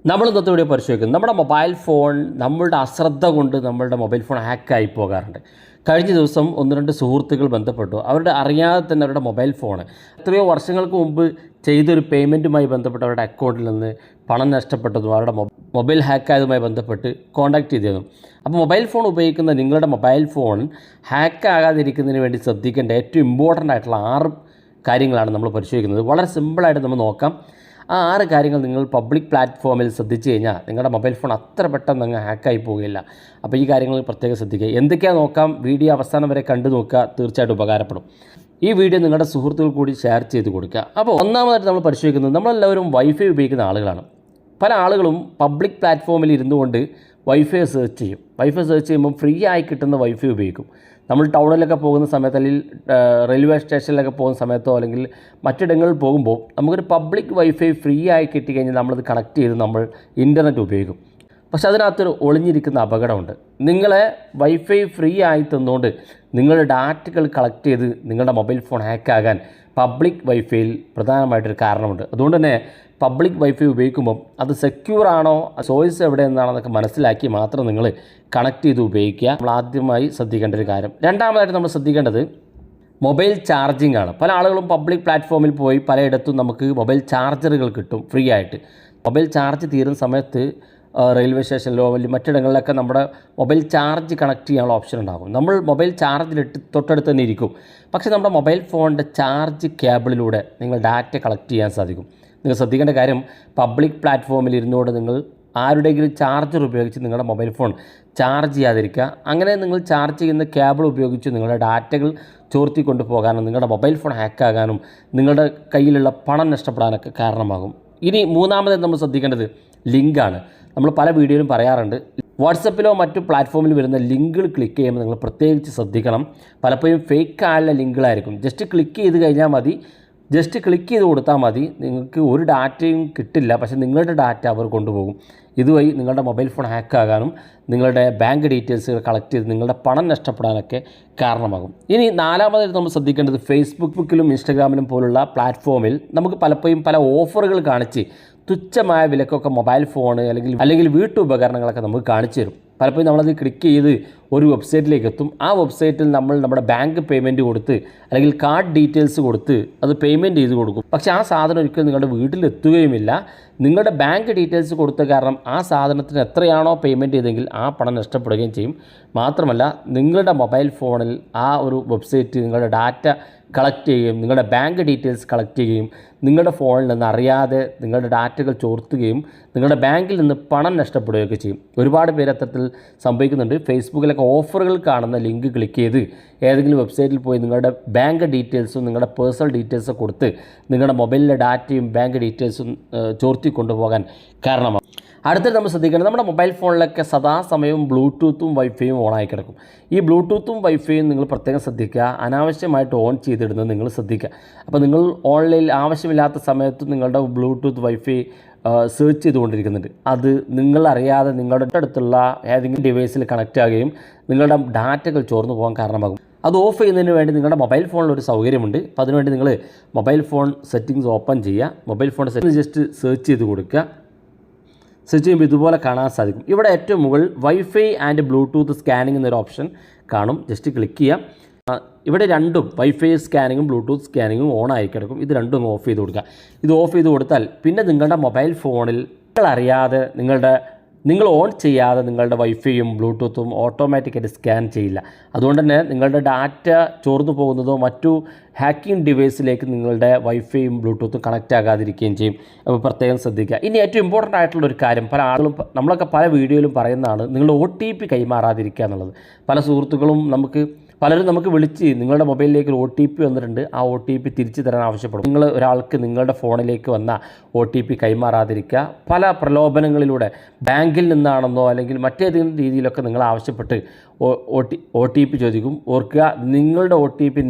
നമ്മൾ ഇന്നത്തെ വീഡിയോ പരിശോധിക്കുന്നത് നമ്മുടെ മൊബൈൽ ഫോൺ നമ്മളുടെ അശ്രദ്ധ കൊണ്ട് നമ്മളുടെ മൊബൈൽ ഫോൺ ഹാക്കായി പോകാറുണ്ട്. കഴിഞ്ഞ ദിവസം ഒന്ന് രണ്ട് സുഹൃത്തുക്കൾ ബന്ധപ്പെട്ടു. അവരുടെ അറിയാതെ തന്നെ അവരുടെ മൊബൈൽ ഫോൺ എത്രയോ വർഷങ്ങൾക്ക് മുമ്പ് ചെയ്തൊരു പേയ്മെൻറ്റുമായി ബന്ധപ്പെട്ട് അവരുടെ അക്കൗണ്ടിൽ നിന്ന് പണം നഷ്ടപ്പെട്ടതും അവരുടെ മൊബൈൽ ഹാക്കായതുമായി ബന്ധപ്പെട്ട് കോൺടാക്റ്റ് ചെയ്തിരുന്നു. അപ്പോൾ മൊബൈൽ ഫോൺ ഉപയോഗിക്കുന്ന നിങ്ങളുടെ മൊബൈൽ ഫോൺ ഹാക്കാകാതിരിക്കുന്നതിന് വേണ്ടി ശ്രദ്ധിക്കേണ്ട ഏറ്റവും ഇമ്പോർട്ടൻ്റ് ആയിട്ടുള്ള 6 കാര്യങ്ങളാണ് നമ്മൾ പരിശോധിക്കുന്നത്. വളരെ സിമ്പിളായിട്ട് നമ്മൾ നോക്കാം. ആ 6 കാര്യങ്ങൾ നിങ്ങൾ പബ്ലിക് പ്ലാറ്റ്ഫോമിൽ ശ്രദ്ധിച്ചു കഴിഞ്ഞാൽ നിങ്ങളുടെ മൊബൈൽ ഫോൺ അത്ര പെട്ടെന്ന് അങ്ങ് ഹാക്കായി പോവുകയില്ല. അപ്പോൾ ഈ കാര്യങ്ങൾ പ്രത്യേകം ശ്രദ്ധിക്കുക. എന്തൊക്കെയാണ് നോക്കാം, വീഡിയോ അവസാനം വരെ കണ്ടു നോക്കുക, തീർച്ചയായിട്ടും ഉപകാരപ്പെടും. ഈ വീഡിയോ നിങ്ങളുടെ സുഹൃത്തുക്കൾ കൂടി ഷെയർ ചെയ്ത് കൊടുക്കുക. അപ്പോൾ ഒന്നാമതായിട്ട് നമ്മൾ പരിശോധിക്കുന്നത്, നമ്മളെല്ലാവരും വൈഫൈ ഉപയോഗിക്കുന്ന ആളുകളാണ്. പല ആളുകളും പബ്ലിക് പ്ലാറ്റ്ഫോമിൽ ഇരുന്നു കൊണ്ട് വൈഫൈ സെർച്ച് ചെയ്യും. വൈഫൈ സെർച്ച് ചെയ്യുമ്പോൾ ഫ്രീ ആയി കിട്ടുന്ന വൈഫൈ ഉപയോഗിക്കും. നമ്മൾ ടൗണിലൊക്കെ പോകുന്ന സമയത്ത്, അല്ലെങ്കിൽ റെയിൽവേ സ്റ്റേഷനിലൊക്കെ പോകുന്ന സമയത്തോ അല്ലെങ്കിൽ മറ്റിടങ്ങളിൽ പോകുമ്പോൾ നമുക്കൊരു പബ്ലിക് വൈഫൈ ഫ്രീ ആയി കിട്ടിക്കഴിഞ്ഞാൽ നമ്മളത് കണക്ട് ചെയ്ത് നമ്മൾ ഇൻ്റർനെറ്റ് ഉപയോഗിക്കും. പക്ഷേ അതിനകത്തൊരു ഒളിഞ്ഞിരിക്കുന്ന അപകടമുണ്ട്. നിങ്ങളെ വൈഫൈ ഫ്രീ ആയി തന്നുകൊണ്ട് നിങ്ങളുടെ ഡാറ്റകൾ കളക്ട് ചെയ്ത് നിങ്ങളുടെ മൊബൈൽ ഫോൺ ഹാക്കാകാൻ പബ്ലിക് വൈഫൈയിൽ പ്രധാനമായിട്ടൊരു കാരണമുണ്ട്. അതുകൊണ്ട് തന്നെ പബ്ലിക് വൈഫൈ ഉപയോഗിക്കുമ്പം അത് സെക്യൂർ ആണോ, സോഴ്സ് എവിടെ നിന്നാണെന്നൊക്കെ മനസ്സിലാക്കി മാത്രം നിങ്ങൾ കണക്ട് ചെയ്ത് ഉപയോഗിക്കുക. നമ്മൾ ആദ്യമായി ശ്രദ്ധിക്കേണ്ട ഒരു കാര്യം. രണ്ടാമതായിട്ട് നമ്മൾ ശ്രദ്ധിക്കേണ്ടത് മൊബൈൽ ചാർജിങ് ആണ്. പല ആളുകളും പബ്ലിക് പ്ലാറ്റ്ഫോമിൽ പോയി പലയിടത്തും നമുക്ക് മൊബൈൽ ചാർജറുകൾ കിട്ടും ഫ്രീ ആയിട്ട്. മൊബൈൽ ചാർജ് തീരുന്ന സമയത്ത് റെയിൽവേ സ്റ്റേഷനിലോ അല്ലെങ്കിൽ മറ്റിടങ്ങളിലൊക്കെ നമ്മുടെ മൊബൈൽ ചാർജ് കണക്ട് ചെയ്യാനുള്ള ഓപ്ഷൻ ഉണ്ടാകും. നമ്മൾ മൊബൈൽ ചാർജിലിട്ട് തൊട്ടടുത്ത് തന്നെ ഇരിക്കും. പക്ഷേ നമ്മുടെ മൊബൈൽ ഫോണിൻ്റെ ചാർജ് കേബിളിലൂടെ നിങ്ങൾ ഡാറ്റ കളക്ട് ചെയ്യാൻ സാധിക്കും. നിങ്ങൾ ശ്രദ്ധിക്കേണ്ട കാര്യം, പബ്ലിക് പ്ലാറ്റ്ഫോമിൽ ഇരുന്നുകൊണ്ട് നിങ്ങൾ ആരുടെയെങ്കിലും ചാർജർ ഉപയോഗിച്ച് നിങ്ങളുടെ മൊബൈൽ ഫോൺ ചാർജ് ചെയ്യാതിരിക്കുക. അങ്ങനെ നിങ്ങൾ ചാർജ് ചെയ്യുന്ന കേബിൾ ഉപയോഗിച്ച് നിങ്ങളുടെ ഡാറ്റകൾ ചോർത്തി കൊണ്ടുപോകാനും നിങ്ങളുടെ മൊബൈൽ ഫോൺ ഹാക്കാകാനും നിങ്ങളുടെ കയ്യിലുള്ള പണം നഷ്ടപ്പെടാനൊക്കെ കാരണമാകും. ഇനി മൂന്നാമത് നമ്മൾ ശ്രദ്ധിക്കേണ്ടത് ലിങ്കാണ്. നമ്മൾ പല വീഡിയോയിലും പറയാറുണ്ട്, വാട്സപ്പിലോ മറ്റു പ്ലാറ്റ്ഫോമിൽ വരുന്ന ലിങ്കുകൾ ക്ലിക്ക് ചെയ്യുമ്പോൾ നിങ്ങൾ പ്രത്യേകിച്ച് ശ്രദ്ധിക്കണം. പലപ്പോഴും ഫേക്ക് ആയുള്ള ലിങ്കുകളായിരിക്കും. ജസ്റ്റ് ക്ലിക്ക് ചെയ്ത് കഴിഞ്ഞാൽ മതി, ജസ്റ്റ് ക്ലിക്ക് ചെയ്ത് കൊടുത്താൽ മതി, നിങ്ങൾക്ക് ഒരു ഡാറ്റയും കിട്ടില്ല. പക്ഷേ നിങ്ങളുടെ ഡാറ്റ അവർ കൊണ്ടുപോകും. ഇതുവഴി നിങ്ങളുടെ മൊബൈൽ ഫോൺ ഹാക്കാകാനും നിങ്ങളുടെ ബാങ്ക് ഡീറ്റെയിൽസുകൾ കളക്ട് ചെയ്ത് നിങ്ങളുടെ പണം നഷ്ടപ്പെടാനൊക്കെ കാരണമാകും. ഇനി നാലാമതായിട്ട് നമ്മൾ ശ്രദ്ധിക്കേണ്ടത്, ഫേസ്ബുക്കിലും ഇൻസ്റ്റാഗ്രാമിലും പോലുള്ള പ്ലാറ്റ്ഫോമിൽ നമുക്ക് പലപ്പോഴും പല ഓഫറുകൾ കാണിച്ച് തുച്ഛമായ വിലക്കൊക്കെ മൊബൈൽ ഫോൺ അല്ലെങ്കിൽ വീട്ടുപകരണങ്ങളൊക്കെ നമുക്ക് കാണിച്ചു തരും. പലപ്പോഴും നമ്മളത് ക്ലിക്ക് ചെയ്ത് ഒരു വെബ്സൈറ്റിലേക്ക് എത്തും. ആ വെബ്സൈറ്റിൽ നമ്മൾ നമ്മുടെ ബാങ്ക് പേയ്മെൻറ്റ് കൊടുത്ത് അല്ലെങ്കിൽ കാർഡ് ഡീറ്റെയിൽസ് കൊടുത്ത് അത് പേയ്മെൻറ്റ് ചെയ്ത് കൊടുക്കും. പക്ഷേ ആ സാധനം ഒരിക്കലും നിങ്ങളുടെ വീട്ടിലെത്തുകയുമില്ല. നിങ്ങളുടെ ബാങ്ക് ഡീറ്റെയിൽസ് കൊടുത്ത കാരണം ആ സാധനത്തിന് എത്രയാണോ പേയ്മെൻറ്റ് ചെയ്തെങ്കിൽ ആ പണം നഷ്ടപ്പെടുകയും ചെയ്യും. മാത്രമല്ല, നിങ്ങളുടെ മൊബൈൽ ഫോണിൽ ആ ഒരു വെബ്സൈറ്റ് നിങ്ങളുടെ ഡാറ്റ കളക്ട് ചെയ്യുകയും നിങ്ങളുടെ ബാങ്ക് ഡീറ്റെയിൽസ് കളക്ട് ചെയ്യുകയും നിങ്ങളുടെ ഫോണിൽ നിന്ന് അറിയാതെ നിങ്ങളുടെ ഡാറ്റകൾ ചോർത്തുകയും നിങ്ങളുടെ ബാങ്കിൽ നിന്ന് പണം നഷ്ടപ്പെടുകയൊക്കെ ചെയ്യും. ഒരുപാട് പേര് അത്തരത്തിൽ സംഭവിക്കുന്നുണ്ട്. ഫേസ്ബുക്കിലൊക്കെ ഓഫറുകൾ കാണുന്ന ലിങ്ക് ക്ലിക്ക് ചെയ്ത് ഏതെങ്കിലും വെബ്സൈറ്റിൽ പോയി നിങ്ങളുടെ ബാങ്ക് ഡീറ്റെയിൽസും നിങ്ങളുടെ പേഴ്സണൽ ഡീറ്റെയിൽസും കൊടുത്ത് നിങ്ങളുടെ മൊബൈലിലെ ഡാറ്റയും ബാങ്ക് ഡീറ്റെയിൽസും ചോർത്തി കൊണ്ടുപോകാൻ കാരണമാണ്. അടുത്തത് നമ്മൾ ശ്രദ്ധിക്കണം, നമ്മുടെ മൊബൈൽ ഫോണിലൊക്കെ സദാസമയവും ബ്ലൂടൂത്തും വൈഫൈയും ഓണായി കിടക്കും. ഈ ബ്ലൂടൂത്തും വൈഫൈയും നിങ്ങൾ പ്രത്യേകം ശ്രദ്ധിക്കുക. അനാവശ്യമായിട്ട് ഓൺ ചെയ്തിടുന്നത് നിങ്ങൾ ശ്രദ്ധിക്കുക. അപ്പോൾ നിങ്ങൾ ഓൺലൈനിൽ ആവശ്യമില്ലാത്ത സമയത്ത് നിങ്ങളുടെ ബ്ലൂടൂത്ത് വൈഫൈ സെർച്ച് ചെയ്തുകൊണ്ടിരിക്കുന്നുണ്ട്. അത് നിങ്ങളറിയാതെ നിങ്ങളുടെ അടുത്തുള്ള ഏതെങ്കിലും ഡിവൈസിൽ കണക്റ്റ് ആകുകയും നിങ്ങളുടെ ഡാറ്റകൾ ചോർന്നു പോകാൻ കാരണമാകും. അത് ഓഫ് ചെയ്യുന്നതിന് വേണ്ടി നിങ്ങളുടെ മൊബൈൽ ഫോണിൽ ഒരു സൗകര്യമുണ്ട്. അപ്പോൾ അതിനുവേണ്ടി നിങ്ങൾ മൊബൈൽ ഫോൺ സെറ്റിങ്സ് ഓപ്പൺ ചെയ്യുക. Mobile phone setting just search ചെയ്ത് കൊടുക്കുക. സെർച്ച് ചെയ്യുമ്പോൾ ഇതുപോലെ കാണാൻ സാധിക്കും. ഇവിടെ ഏറ്റവും മുകളിൽ വൈഫൈ ആൻഡ് ബ്ലൂടൂത്ത് സ്കാനിങ് എന്നൊരു ഓപ്ഷൻ കാണും. ജസ്റ്റ് ക്ലിക്ക് ചെയ്യാം. ഇവിടെ രണ്ടും വൈഫൈ സ്കാനിങ്ങും ബ്ലൂടൂത്ത് സ്കാനിങ്ങും ഓൺ ആയി കിടക്കും. ഇത് രണ്ടും ഓഫ് ചെയ്ത് കൊടുക്കുക. ഇത് ഓഫ് ചെയ്ത് കൊടുത്താൽ പിന്നെ നിങ്ങളുടെ മൊബൈൽ ഫോണിൽ നിങ്ങളറിയാതെ നിങ്ങൾ ഓൺ ചെയ്യാതെ നിങ്ങളുടെ വൈഫൈയും ബ്ലൂടൂത്തും ഓട്ടോമാറ്റിക്കായിട്ട് സ്കാൻ ചെയ്യില്ല. അതുകൊണ്ട് തന്നെ നിങ്ങളുടെ ഡാറ്റ ചോർന്നു പോകുന്നതോ മറ്റു ഹാക്കിംഗ് ഡിവൈസിലേക്ക് നിങ്ങളുടെ വൈഫൈയും ബ്ലൂടൂത്തും കണക്റ്റ് ആകാതിരിക്കുകയും ചെയ്യും. അപ്പോൾ പ്രത്യേകം ശ്രദ്ധിക്കുക. ഇനി ഏറ്റവും ഇമ്പോർട്ടൻ്റ് ആയിട്ടുള്ളൊരു കാര്യം, പല ആളുകളും നമ്മളൊക്കെ പല വീഡിയോയിലും പറയുന്നതാണ്, നിങ്ങളുടെ OTP കൈമാറാതിരിക്കുക എന്നുള്ളത്. പല സുഹൃത്തുക്കളും പലരും നമുക്ക് വിളിച്ച് നിങ്ങളുടെ മൊബൈലിലേക്ക് ഒരു OTP വന്നിട്ടുണ്ട്, ആ OTP തിരിച്ചു തരാൻ ആവശ്യപ്പെടും. നിങ്ങൾ ഒരാൾക്ക് നിങ്ങളുടെ ഫോണിലേക്ക് വന്ന OTP കൈമാറാതിരിക്കുക. പല പ്രലോഭനങ്ങളിലൂടെ ബാങ്കിൽ നിന്നാണെന്നോ അല്ലെങ്കിൽ മറ്റേതെങ്കിലും രീതിയിലൊക്കെ നിങ്ങൾ ആവശ്യപ്പെട്ട് OTP ചോദിക്കും. ഓർക്കുക, നിങ്ങളുടെ OTP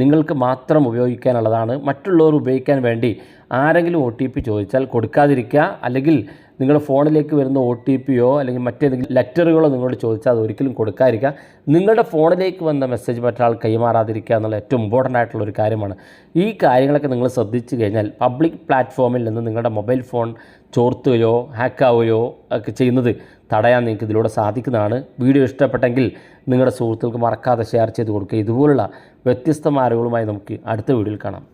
നിങ്ങൾക്ക് മാത്രം ഉപയോഗിക്കാനുള്ളതാണ്. മറ്റുള്ളവർ ഉപയോഗിക്കാൻ വേണ്ടി ആരെങ്കിലും OTP ചോദിച്ചാൽ കൊടുക്കാതിരിക്കുക. അല്ലെങ്കിൽ നിങ്ങളുടെ ഫോണിലേക്ക് വരുന്ന OTPയോ അല്ലെങ്കിൽ മറ്റേതെങ്കിലും ലെറ്ററുകളോ നിങ്ങളോട് ചോദിച്ചാൽ അത് ഒരിക്കലും കൊടുക്കാതിരിക്കുക. നിങ്ങളുടെ ഫോണിലേക്ക് വന്ന മെസ്സേജ് മറ്റൊരാൾ കൈമാറാതിരിക്കുക എന്നുള്ള ഏറ്റവും ഇമ്പോർട്ടൻ്റ് ആയിട്ടുള്ളൊരു കാര്യമാണ്. ഈ കാര്യങ്ങളൊക്കെ നിങ്ങൾ ശ്രദ്ധിച്ചു കഴിഞ്ഞാൽ പബ്ലിക് പ്ലാറ്റ്ഫോമിൽ നിന്ന് നിങ്ങളുടെ മൊബൈൽ ഫോൺ ചോർത്തുകയോ ഹാക്കാവുകയോ ഒക്കെ ചെയ്യുന്നത് തടയാൻ നിങ്ങൾക്ക് ഇതിലൂടെ സാധിക്കുന്നതാണ്. വീഡിയോ ഇഷ്ടപ്പെട്ടെങ്കിൽ നിങ്ങളുടെ സുഹൃത്തുക്കൾക്ക് മറക്കാതെ ഷെയർ ചെയ്ത് കൊടുക്കുക. ഇതുപോലുള്ള വ്യത്യസ്തമായ അറിവുകളുമായി നമുക്ക് അടുത്ത വീഡിയോയിൽ കാണാം.